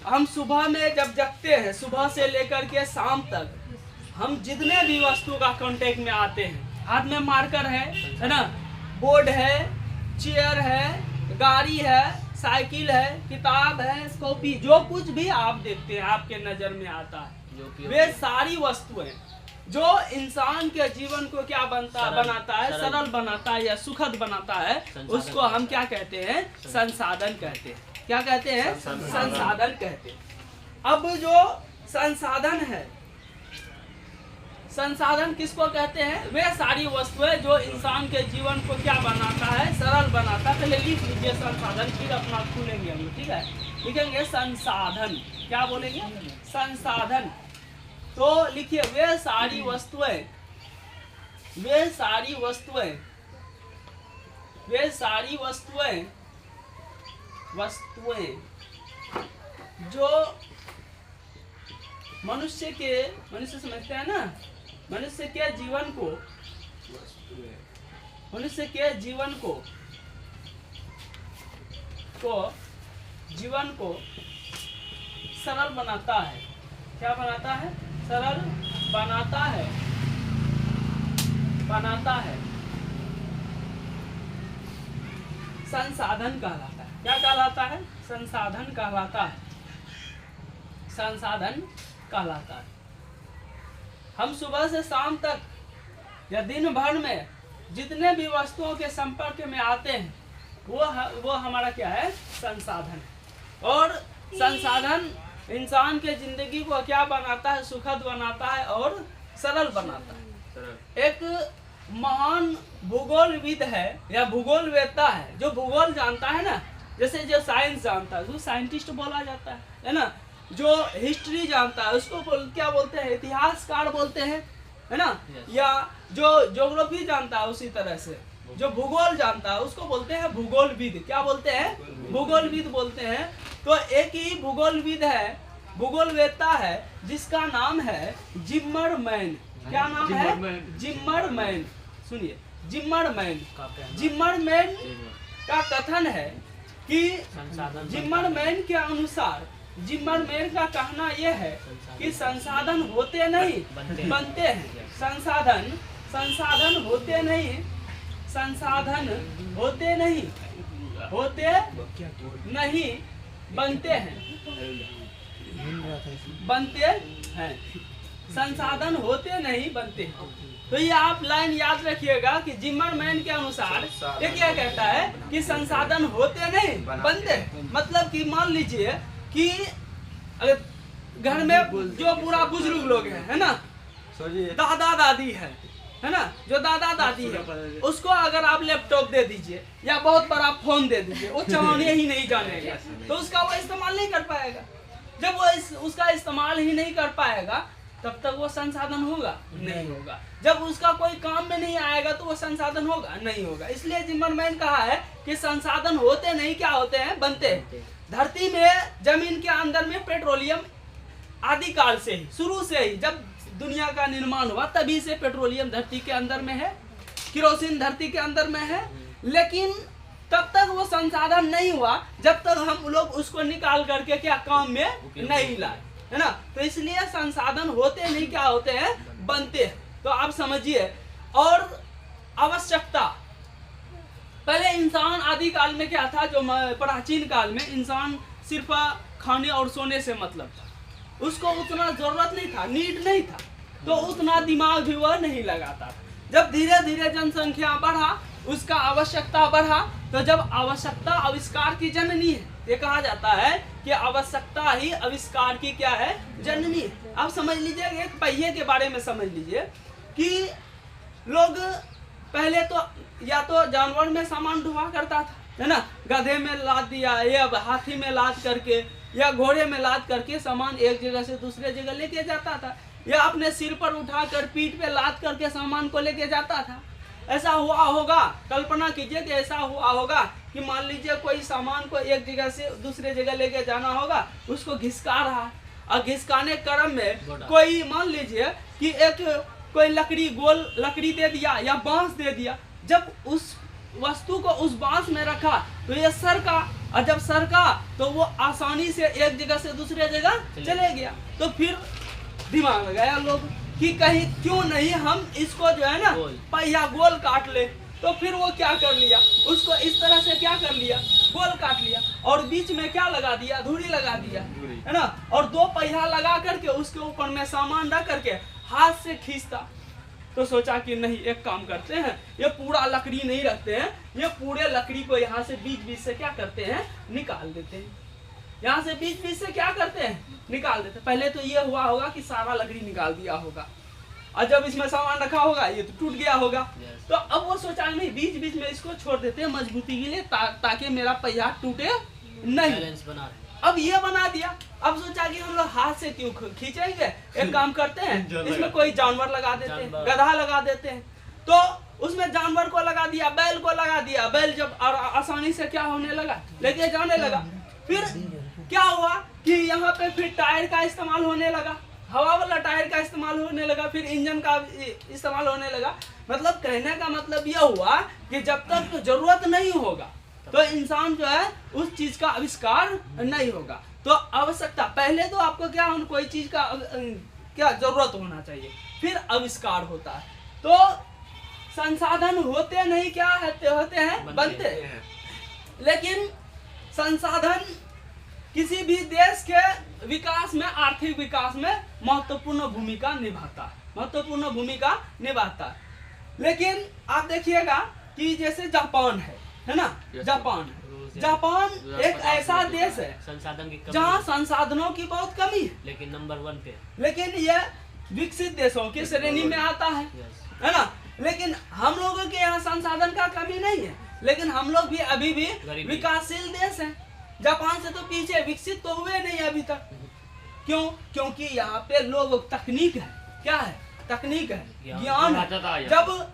हम सुबह में जब जगते हैं, सुबह से लेकर के शाम तक हम जितने भी वस्तु का कांटेक्ट में आते हैं, हाथ में मार्कर है ना, बोर्ड है, चेयर है, गाड़ी है, साइकिल है, किताब है, कॉपी, जो कुछ भी आप देखते हैं आपके नजर में आता है, वे सारी वस्तुएं जो इंसान के जीवन को क्या बनाता है, सरल बनाता है या सुखद बनाता है, उसको हम क्या कहते हैं, संसाधन कहते हैं। क्या कहते हैं? संसाधन कहते हैं। अब जो संसाधन है, संसाधन किसको कहते हैं? वे सारी वस्तुएं जो इंसान के जीवन को क्या बनाता है, सरल बनाता है। पहले लिख लीजिए संसाधन, फिर अपना खुलेंगे हम, ठीक है? लिखेंगे संसाधन, क्या बोलेंगे? संसाधन। तो लिखिए वे सारी वस्तुएं, वे सारी वस्तुएं, वे सारी वस्तुएं, वस्तुएं जो मनुष्य समझते हैं ना, मनुष्य के जीवन को, मनुष्य के जीवन को जीवन को सरल बनाता है। क्या बनाता है? सरल बनाता है, बनाता है, संसाधन कहलाता है। क्या कहलाता है? संसाधन कहलाता है, संसाधन कहलाता है। हम सुबह से शाम तक या दिन भर में जितने भी वस्तुओं के संपर्क में आते हैं, वो हमारा क्या है? संसाधन है। और संसाधन इंसान के जिंदगी को क्या बनाता है? सुखद बनाता है और सरल बनाता है। एक महान भूगोलविद है या भूगोलवेत्ता है, जो भूगोल जानता है ना, जैसे जो साइंस जानता है उसको साइंटिस्ट बोला जाता है ना। जो हिस्ट्री जानता है उसको क्या बोलते हैं? इतिहासकार बोलते हैं, है ना। या जो ज्योग्राफी जानता है, उसी तरह से जो भूगोल जानता है उसको बोलते हैं भूगोलविद। क्या बोलते हैं? भूगोलविद बोलते हैं। तो एक ही भूगोलविद है, भूगोलवेत्ता है, जिसका नाम है जिम्मरमैन। क्या नाम है? जिम्मरमैन। सुनिए, जिम्मरमैन। जिम्मरमैन का कथन है कि जिम्मरमैन के अनुसार, जिम्मरमैन का कहना यह है कि संसाधन होते नहीं, बनते हैं। संसाधन होते नहीं, संसाधन होते नहीं, बनते हैं, बनते हैं। संसाधन होते नहीं, बनते हैं। तो ये आप लाइन याद रखिएगा कि जिम्मरमैन के अनुसार ये क्या कहता है कि संसाधन होते नहीं, बनते। मतलब कि मान लीजिए कि अगर घर में जो पूरा बुजुर्ग लोग हैं, है ना, दादा दादी है ना, जो दादा दादी है, उसको अगर आप लैपटॉप दे दीजिए या बहुत बड़ा फोन दे दीजिए, वो चलाने ही नहीं जानेगा, तो उसका वो इस्तेमाल नहीं कर पाएगा। जब वो उसका इस्तेमाल ही नहीं कर पाएगा, तब तक वो संसाधन होगा? नहीं होगा। जब उसका कोई काम में नहीं आएगा तो वो संसाधन होगा? नहीं होगा। इसलिए जिम्मरमैन कहा है कि संसाधन होते नहीं, क्या होते हैं? बनते हैं। धरती में, जमीन के अंदर में पेट्रोलियम आदिकाल से ही, शुरू से ही, जब दुनिया का निर्माण हुआ तभी से पेट्रोलियम धरती के अंदर में है, केरोसिन धरती के अंदर में है। लेकिन तब तक वो संसाधन नहीं हुआ जब तक हम लोग उसको निकाल करके क्या काम में नहीं लाए, है ना। तो इसलिए संसाधन होते नहीं, क्या होते हैं? बनते हैं। तो आप समझिए। और आवश्यकता, पहले इंसान आदि काल में क्या था, जो प्राचीन काल में इंसान सिर्फ खाने और सोने से मतलब था, उसको उतना जरूरत नहीं था, नीड नहीं था, तो उतना दिमाग भी वह नहीं लगाता। जब धीरे धीरे जनसंख्या बढ़ा, उसका आवश्यकता बढ़ा, तो जब आवश्यकता आविष्कार की जननी है, ये कहा जाता है कि आवश्यकता ही आविष्कार की क्या है? जननी है। आप समझ लीजिए, एक पहिए के बारे में समझ लीजिए कि लोग पहले तो या तो जानवर में सामान ढुआ करता था, है ना, गधे में लाद दिया या हाथी में लाद करके या घोड़े में लाद करके सामान एक जगह से दूसरे जगह लेके जाता था, या अपने सिर पर उठाकर पीठ पे लाद करके सामान को लेके जाता था। ऐसा हुआ होगा, कल्पना कीजिए कि ऐसा हुआ होगा कि मान लीजिए कोई सामान को एक जगह से दूसरे जगह लेके जाना होगा, उसको घिसका रहा है, और घिसकाने क्रम में कोई मान लीजिए कि कोई लकड़ी, गोल लकड़ी दे दिया या बांस दे दिया। जब उस वस्तु को उस बांस में रखा तो ये सर का और जब सरका तो वो आसानी से एक जगह से दूसरे जगह चले गया। तो फिर दिमाग लगाया लोग कि कहीं क्यों नहीं हम इसको जो है ना पहिया गोल काट ले। तो फिर वो क्या कर लिया, उसको इस तरह से क्या कर लिया, गोल काट लिया और बीच में क्या लगा दिया, धुरी लगा दिया, है ना। और दो पहिया लगा करके उसके ऊपर में सामान रख करके हाथ से खींचता। तो सोचा कि नहीं, एक काम करते हैं, ये पूरा लकड़ी नहीं रखते हैं, ये पूरे लकड़ी को यहाँ से बीच बीच से क्या करते हैं, निकाल देते हैं। यहाँ से बीच बीच से क्या करते हैं, निकाल देते हैं। पहले तो ये हुआ होगा कि सारा लकड़ी निकाल दिया होगा, और जब इसमें सामान रखा होगा ये तो टूट गया होगा। तो अब वो सोचा नहीं, बीच बीच में इसको छोड़ देते हैं मजबूती के लिए, ताकि मेरा पहिया टूटे नहीं। अब ये बना दिया। अब सोचा कि हम लोग हाथ से क्यों खींचेंगे, एक काम करते हैं, इसमें कोई जानवर लगा देते हैं, गधा लगा देते हैं। तो उसमें जानवर को लगा दिया, बैल को लगा दिया। बैल जब आसानी से क्या होने लगा, लेके जाने लगा। फिर क्या हुआ कि यहाँ पे फिर टायर का इस्तेमाल होने लगा, हवा वाला टायर का इस्तेमाल होने लगा, फिर इंजन का इस्तेमाल होने लगा। मतलब कहने का मतलब यह हुआ कि जब तक तो जरूरत नहीं होगा तो इंसान जो है उस चीज का आविष्कार नहीं होगा। तो आवश्यकता पहले तो आपको क्या, कोई चीज का क्या जरूरत होना चाहिए, फिर आविष्कार होता है। तो संसाधन होते नहीं, क्या होते हैं, बनते हैं। लेकिन संसाधन किसी भी देश के विकास में, आर्थिक विकास में महत्वपूर्ण भूमिका निभाता है, महत्वपूर्ण भूमिका निभाता है। लेकिन आप देखिएगा कि जैसे जापान है ना, जापान एक ऐसा देश है संसाधन की जहाँ संसाधनों की बहुत कमी है, लेकिन नंबर 1 पे, लेकिन ये विकसित देशों की श्रेणी में आता है ना। लेकिन हम लोगों के यहाँ संसाधन का कमी नहीं है, लेकिन हम लोग भी अभी भी विकासशील देश हैं। जापान से तो पीछे, विकसित तो हुए नहीं अभी तक। क्यों? क्योंकि यहाँ पे लोग, तकनीक है, क्या है, तकनीक है, ज्ञान है। जब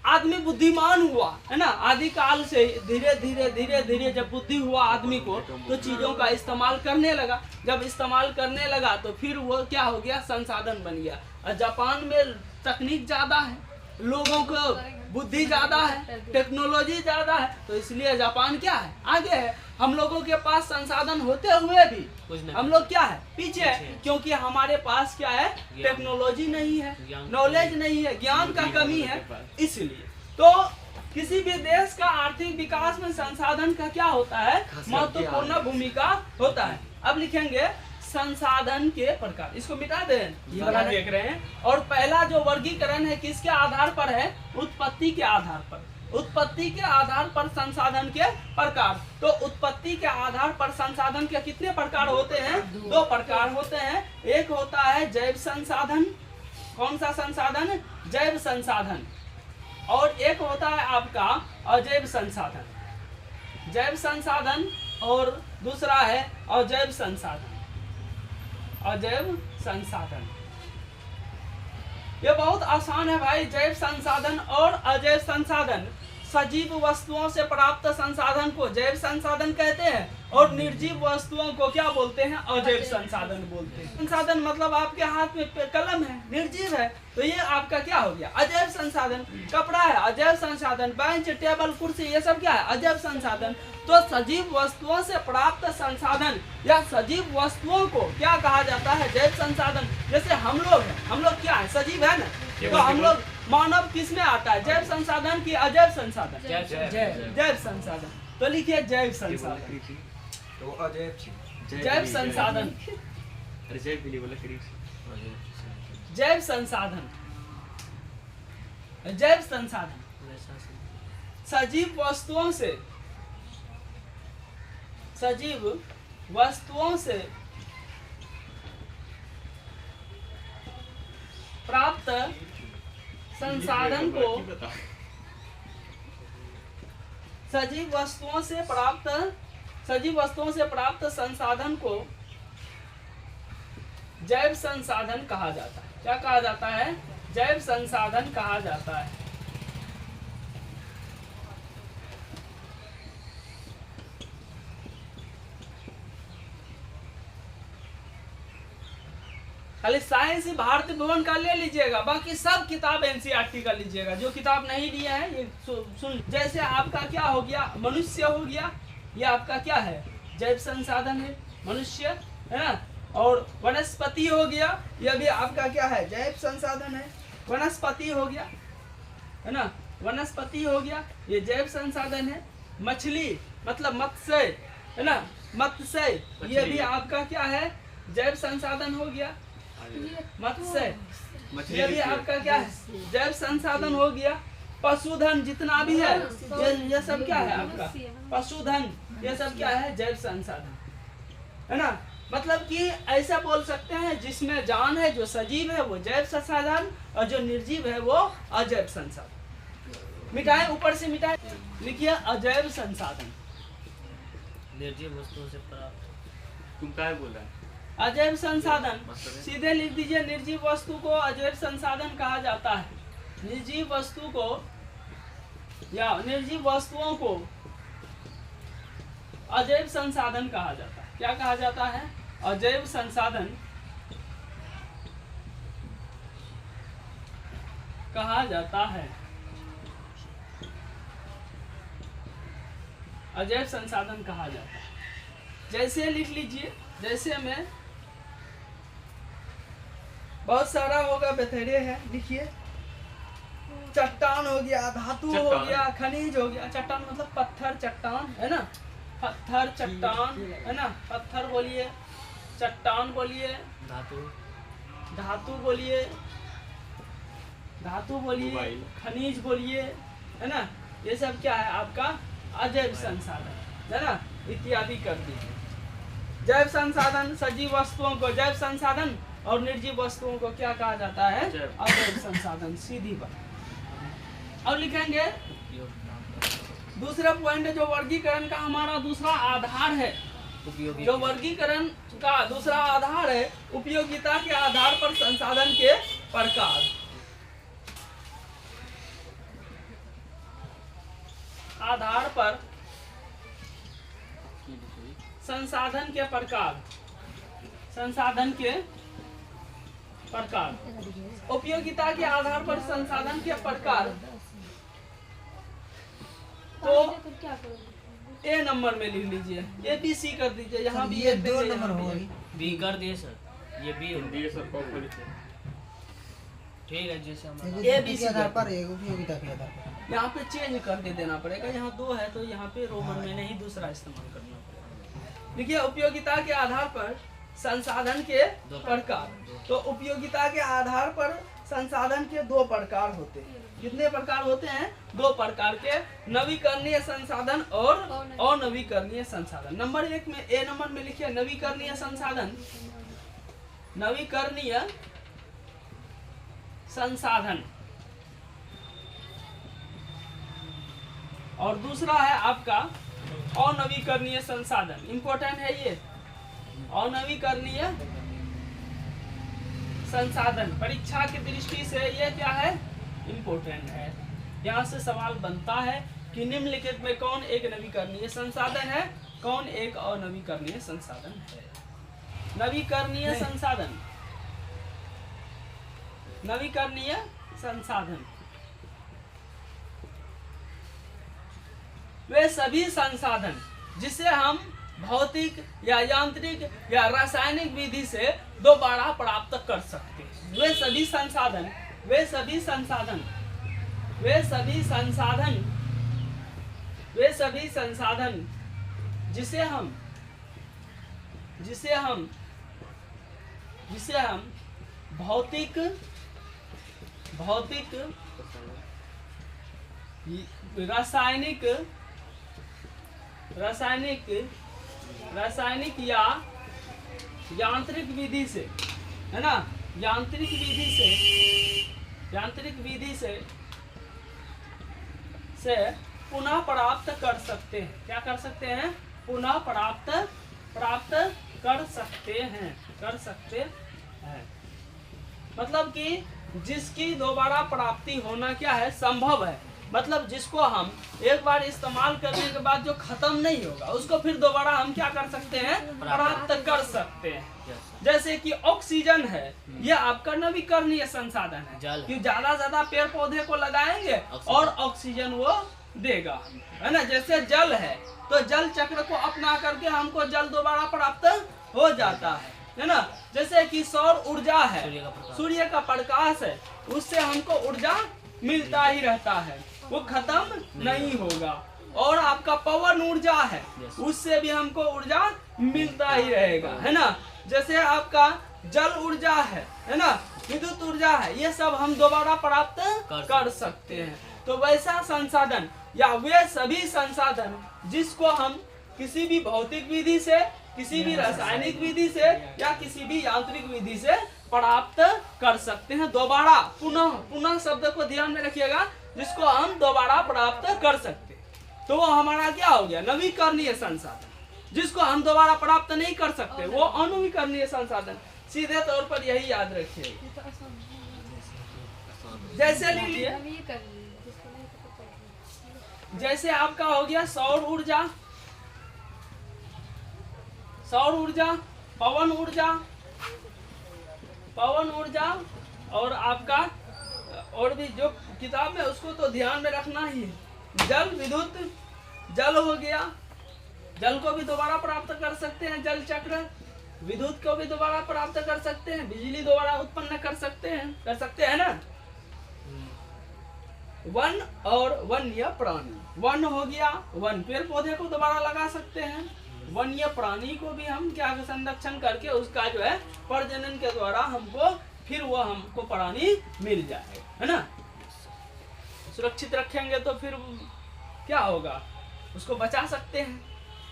आदमी बुद्धिमान हुआ है ना, आदि काल से धीरे धीरे जब बुद्धि हुआ आदमी को, तो चीजों का इस्तेमाल करने लगा। जब इस्तेमाल करने लगा तो फिर वो क्या हो गया, संसाधन बन गया। और जापान में तकनीक ज्यादा है, लोगों को बुद्धि ज्यादा है, टेक्नोलॉजी ज्यादा है, तो इसलिए जापान क्या है, आगे है। हम लोगों के पास संसाधन होते हुए भी हम लोग क्या है, पीछे है। क्योंकि हमारे पास क्या है, टेक्नोलॉजी नहीं है, नॉलेज नहीं है, ज्ञान का कमी है। इसलिए तो किसी भी देश का आर्थिक विकास में संसाधन का क्या होता है, महत्वपूर्ण भूमिका होता है। अब लिखेंगे संसाधन के प्रकार, इसको मिटा दें, ये वाला देख रहे हैं। और पहला जो वर्गीकरण है किसके आधार पर है, उत्पत्ति के आधार पर। उत्पत्ति के आधार पर संसाधन के प्रकार। तो उत्पत्ति के आधार पर संसाधन के कितने प्रकार होते हैं, 2 प्रकार होते हैं। एक होता है जैव संसाधन, कौन सा संसाधन, जैव संसाधन। और एक होता है आपका अजैव संसाधन, जैव संसाधन। और दूसरा है अजैव संसाधन, अजैव संसाधन। ये बहुत आसान है भाई। जैव संसाधन और अजैव संसाधन, सजीव वस्तुओं से प्राप्त संसाधन को जैव संसाधन कहते हैं, और निर्जीव वस्तुओं को क्या बोलते हैं, अजैव संसाधन बोलते हैं। संसाधन मतलब आपके हाथ में कलम है, निर्जीव है, तो ये आपका क्या हो गया, अजैव संसाधन। कपड़ा है, अजैव संसाधन। बेंच, टेबल, कुर्सी, ये सब क्या है, अजैव संसाधन। तो सजीव वस्तुओं से प्राप्त संसाधन या सजीव वस्तुओं को क्या कहा जाता है, जैव संसाधन। जैसे हम लोग हैं, हम लोग क्या है, सजीव है ना, तो हम लोग, मानव किस में आता है, जैव संसाधन की अजैव संसाधन, जैव संसाधन। तो लिखिए जैव संसाधन, जैव संसाधन, जैव संसाधन, जैव संसाधन। सजीव वस्तुओं से, सजीव वस्तुओं से प्राप्त संसाधन को, सजीव वस्तुओं से प्राप्त, सजीव वस्तुओं से प्राप्त संसाधन को जैव संसाधन कहा जाता है। क्या कहा जाता है, जैव संसाधन कहा जाता है। खाली साइंस भारतीय भवन का ले लीजिएगा, बाकी सब किताब एनसीईआरटी का लीजिएगा। जो किताब नहीं लिए हैं ये सुन। जैसे आपका क्या हो गया, मनुष्य हो गया, ये आपका क्या है, जैव संसाधन है, मनुष्य है ना। और वनस्पति हो गया, यह भी आपका क्या है, जैव संसाधन है। वनस्पति हो गया है ना, वनस्पति हो गया, ये जैव संसाधन है। मछली मतलब मत्स्य है ना, मत्स्य ये भी आपका क्या है, जैव संसाधन हो गया। मत्स्य ये भी आपका क्या है, जैव संसाधन हो गया। पशुधन जितना भी है ये सब क्या है आपका, पशुधन ये सब क्या है, जैव संसाधन है ना। मतलब कि ऐसा बोल सकते हैं जिसमें जान है, जो सजीव है वो जैव संसाधन, और जो निर्जीव है वो अजैव संसाधन। मिटाए ऊपर से मिटाए, लिखिए अजैव संसाधन। निर्जीव वस्तुओं से प्राप्त, तुम क्या बोला, अजैव संसाधन सीधे लिख दीजिए। निर्जीव वस्तु को अजैव संसाधन कहा जाता है। निर्जीव वस्तु को या निर्जीव वस्तुओं को अजैव संसाधन कहा जाता है। क्या कहा जाता है, अजैव संसाधन कहा जाता है। अजैव संसाधन कहा जाता है। जैसे लिख लीजिए, जैसे में बहुत सारा होगा, बेथेरे है, लिखिए। चट्टान हो गया, धातु हो गया, खनिज हो गया। चट्टान मतलब पत्थर, चट्टान है ना, पत्थर चट्टान है ना। पत्थर बोलिए, चट्टान बोलिए, धातु, धातु बोलिए, धातु बोलिए, खनिज बोलिए है ना। ये सब क्या है आपका अजैव संसाधन है ना, इत्यादि कर दीजिए। जैव संसाधन सजीव वस्तुओं को जैव संसाधन, और निर्जीव वस्तुओं को क्या कहा जाता है, अजैव संसाधन। सीधी बात। अब लिखेंगे दूसरा पॉइंट, जो वर्गीकरण का हमारा दूसरा आधार है, जो वर्गीकरण का दूसरा आधार है, उपयोगिता के आधार पर संसाधन के प्रकार। आधार पर संसाधन के प्रकार, संसाधन के प्रकार। उपयोगिता के आधार पर संसाधन के प्रकार, तो ए नंबर में लिख लीजिए, ए बी सी कर दीजिए। यहाँ भी ये 2 नंबर होगा, बी कर दिए सर, ये बी हो दिए सर, कॉपी ठीक है। जैसे हम ए बी सी आधार पर, उपयोगिता के आधार पर यहाँ पे चेंज करके देना पड़ेगा। यहाँ 2 है तो यहाँ पे रोमन में नहीं दूसरा इस्तेमाल करना पड़ेगा। देखिए उपयोगिता के आधार पर संसाधन के प्रकार, तो उपयोगिता के आधार पर संसाधन के 2 प्रकार होते हैं। कितने प्रकार होते हैं, 2 प्रकार के, नवीकरणीय संसाधन और अनवीकरणीय संसाधन। नंबर 1 में, ए नंबर में लिखिए नवीकरणीय संसाधन, नवीकरणीय संसाधन। और दूसरा है आपका अनवीकरणीय संसाधन। इंपॉर्टेंट है ये, अनवीकरणीय संसाधन। परीक्षा की दृष्टि से ये क्या है, इम्पोर्टेंट है। यहाँ से सवाल बनता है कि निम्नलिखित में कौन एक नवीकरणीय संसाधन है, कौन एक अनवीकरणीय संसाधन है। नवीकरणीय संसाधन, नवीकरणीय संसाधन वे सभी संसाधन जिसे हम भौतिक या यांत्रिक या रासायनिक विधि से दोबारा प्राप्त कर सकते हैं। वे सभी संसाधन, वे सभी संसाधन, वे सभी संसाधन, वे सभी संसाधन जिसे हम भौतिक रासायनिक या यांत्रिक विधि से, है ना, यांत्रिक विधि से पुनः प्राप्त कर सकते हैं। क्या कर सकते हैं, पुनः प्राप्त कर सकते हैं। मतलब कि जिसकी दोबारा प्राप्ति होना क्या है, संभव है। मतलब जिसको हम एक बार इस्तेमाल करने के बाद जो खत्म नहीं होगा उसको फिर दोबारा हम क्या कर सकते हैं, प्राप्त कर सकते हैं। जैसे कि ऑक्सीजन है, ये आपका नवीकरणीय संसाधन है। कि ज्यादा पेड़ पौधे को लगाएंगे और ऑक्सीजन वो देगा, है ना। जैसे जल है तो जल चक्र को अपना करके हमको जल दोबारा प्राप्त हो जाता है ना। जैसे कि सौर ऊर्जा है, सूर्य का प्रकाश है, उससे हमको ऊर्जा मिलता ही रहता है, वो खत्म नहीं होगा। और आपका पवन ऊर्जा है, उससे भी हमको ऊर्जा मिलता ही रहेगा, है ना। जैसे आपका जल ऊर्जा है ना, विद्युत ऊर्जा है, ये सब हम दोबारा प्राप्त कर सकते हैं। तो वैसा संसाधन या वे सभी संसाधन जिसको हम किसी भी भौतिक विधि से, किसी भी रासायनिक विधि से या किसी भी यांत्रिक विधि से प्राप्त कर सकते हैं दोबारा। पुनः शब्द को ध्यान में रखिएगा, जिसको हम दोबारा प्राप्त कर सकते हैं। तो वो हमारा क्या हो गया? नवीकरणीय संसाधन। जिसको हम दोबारा प्राप्त नहीं कर सकते वो अनवीकरणीय संसाधन। सीधे तौर पर यही याद रखिए। जैसे लीजिए, जैसे आपका हो गया सौर ऊर्जा, पवन ऊर्जा और आपका और भी जो किताब में उसको तो ध्यान में रखना ही है। जल, विद्युत, जल हो गया, जल को भी दोबारा प्राप्त कर सकते हैं, जल चक्र। विद्युत को भी दोबारा प्राप्त कर सकते हैं, बिजली दोबारा उत्पन्न कर सकते हैं ना। वन और वन्य प्राणी, वन हो गया, वन पेड़ पौधे को दोबारा लगा सकते हैं। वन्य प्राणी को भी हम क्या संरक्षण करके उसका जो है प्रजनन के द्वारा हमको फिर वो हमको प्राणी मिल जाएगा, है ना। सुरक्षित रखेंगे तो फिर क्या होगा? उसको बचा सकते हैं,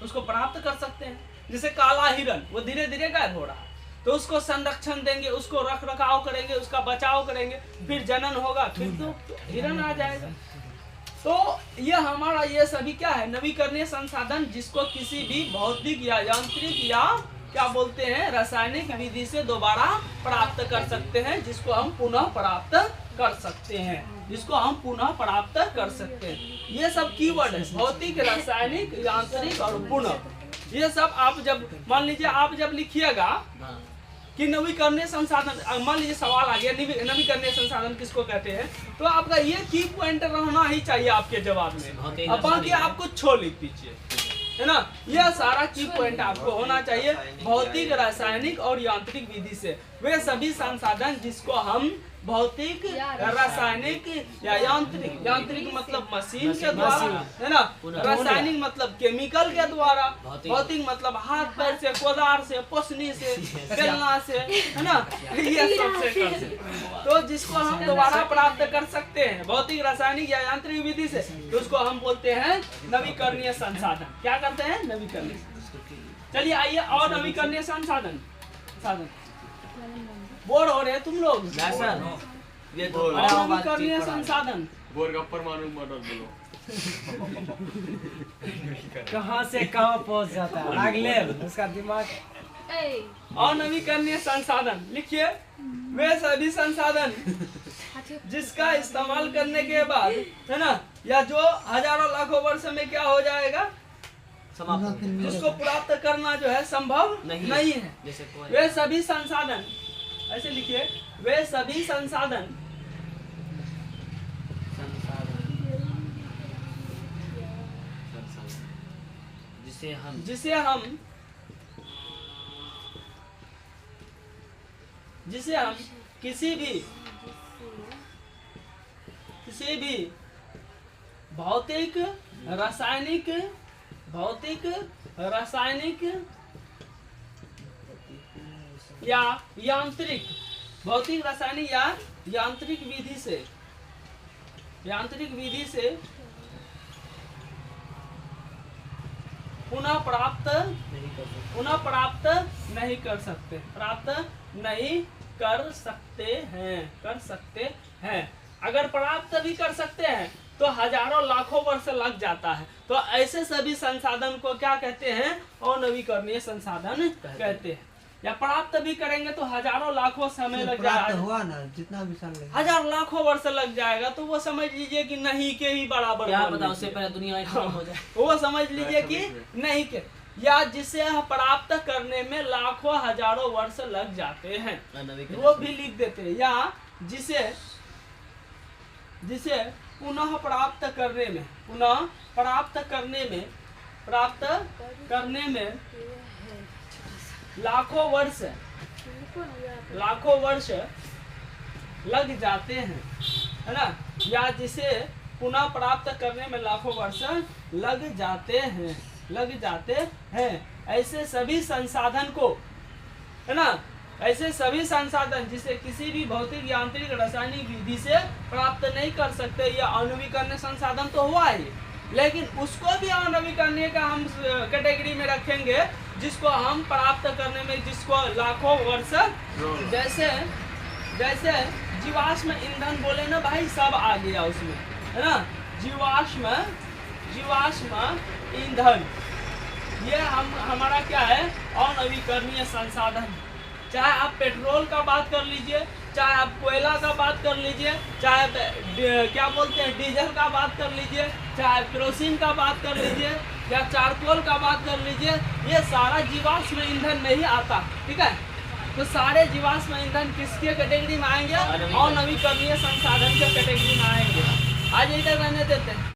उसको प्राप्त कर सकते हैं। जैसे काला हिरण, वो धीरे धीरे गायब हो रहा है, तो उसको संरक्षण देंगे, उसको रख रखाव करेंगे, उसका बचाव करेंगे, फिर जनन होगा, फिर तो हिरण आ जाएगा। तो ये हमारा ये सभी क्या है? नवीकरणीय संसाधन, जिसको किसी भी भौतिक या यांत्रिक या क्या बोलते हैं रासायनिक विधि से दोबारा प्राप्त कर सकते हैं, जिसको हम पुनः प्राप्त कर सकते हैं, ये सब कीवर्ड है, भौतिक, रासायनिक, यांत्रिक और पुनः। ये सब आप जब मान लीजिए आप जब लिखिएगा कि नवीकरणीय संसाधन, मान लीजिए सवाल आ गया नवीकरणीय संसाधन किसको कहते हैं, तो आपका ये की पॉइंट रहना ही चाहिए आपके जवाब में। अब बाकी आप कुछ छोड़ लिख दीजिए, है ना। यह सारा की पॉइंट आपको होना चाहिए। भौतिक, रासायनिक और यांत्रिक विधि से वे सभी संसाधन जिसको हम भौतिक, रासायनिक या यांत्रिक मतलब मशीन के द्वारा, है ना। रासायनिक मतलब केमिकल के द्वारा, भौतिक मतलब हाथ पैर से, कोदार से, पोसनी से, बेलना से, है ना, ये सब से कर सकते। तो जिसको हम दोबारा प्राप्त कर सकते हैं भौतिक, रासायनिक या यांत्रिक विधि से, तो उसको हम बोलते हैं नवीकरणीय संसाधन। क्या करते हैं? नवीकरणीय। चलिए आइए और नवीकरणीय संसाधन। बोर हो रहे तुम लोग? ये तो नवीकरणीय संसाधन गोरगप्पर मानो मॉडल बोलो। कहाँ से कहाँ पहुँच जाता है अगले उसका दिमाग। अनवीकरणीय संसाधन लिखिए, वे सभी संसाधन जिसका इस्तेमाल करने के बाद, है ना, या जो हजारों लाखों वर्ष में क्या हो जाएगा, जिसको प्राप्त करना जो है संभव नहीं है। वे सभी संसाधन, ऐसे लिखिए, वे सभी संसाधन जिसे हम किसी भी भौतिक, रासायनिक या यांत्रिक, भौतिक, रासायनिक या यांत्रिक विधि से पुनः प्राप्त नहीं कर सकते, कर सकते हैं। अगर प्राप्त भी कर सकते हैं तो हजारों लाखों वर्ष लग जाता है। तो ऐसे सभी संसाधन को क्या कहते हैं? अनवीकरणीय संसाधन कहते हैं। या प्राप्त भी करेंगे तो हजारों लाखों समय लग जाएगा, हुआ ना जितना भी साल लगेगा, हजार लाखों वर्ष लग जाएगा, तो वो समझ लीजिए कि नहीं के ही बराबर। क्या पता उससे पहले दुनिया खत्म हो जाए। वो समझ लीजिए कि नहीं के, या जिसे प्राप्त करने में लाखों हजारों वर्ष लग जाते हैं, वो भी लिख देते हैं। या जिसे पुनः प्राप्त करने में, पुनः प्राप्त करने में, प्राप्त करने में लाखों वर्ष लग जाते हैं, है ना, या जिसे पुनः प्राप्त करने में लाखों वर्ष लग जाते हैं, ऐसे सभी संसाधन को, है ना, ऐसे सभी संसाधन जिसे किसी भी भौतिक, यांत्रिक, रासायनिक विधि से प्राप्त नहीं कर सकते। या आणविकरण संसाधन तो हुआ ही, लेकिन उसको भी आणविकरण का हम कैटेगरी में रखेंगे, जिसको हम प्राप्त करने में, जिसको लाखों वर्ष, जैसे जीवाश्म ईंधन बोले ना भाई, सब आ गया उसमें, है ना, जीवाश्म ईंधन, ये हमारा क्या है, अनवीकरणीय संसाधन। चाहे आप पेट्रोल का बात कर लीजिए, चाहे आप कोयला का बात कर लीजिए, चाहे क्या बोलते हैं डीजल का बात कर लीजिए, चाहे केरोसिन का बात कर लीजिए, या चारकोल का बात कर लीजिए, ये सारा जीवाश्म ईंधन में ही आता, ठीक है। तो सारे जीवाश्म ईंधन किसके कैटेगरी में आएंगे, अनवीकरणीय संसाधन के कैटेगरी में आएंगे। आज इधर रहने देते हैं।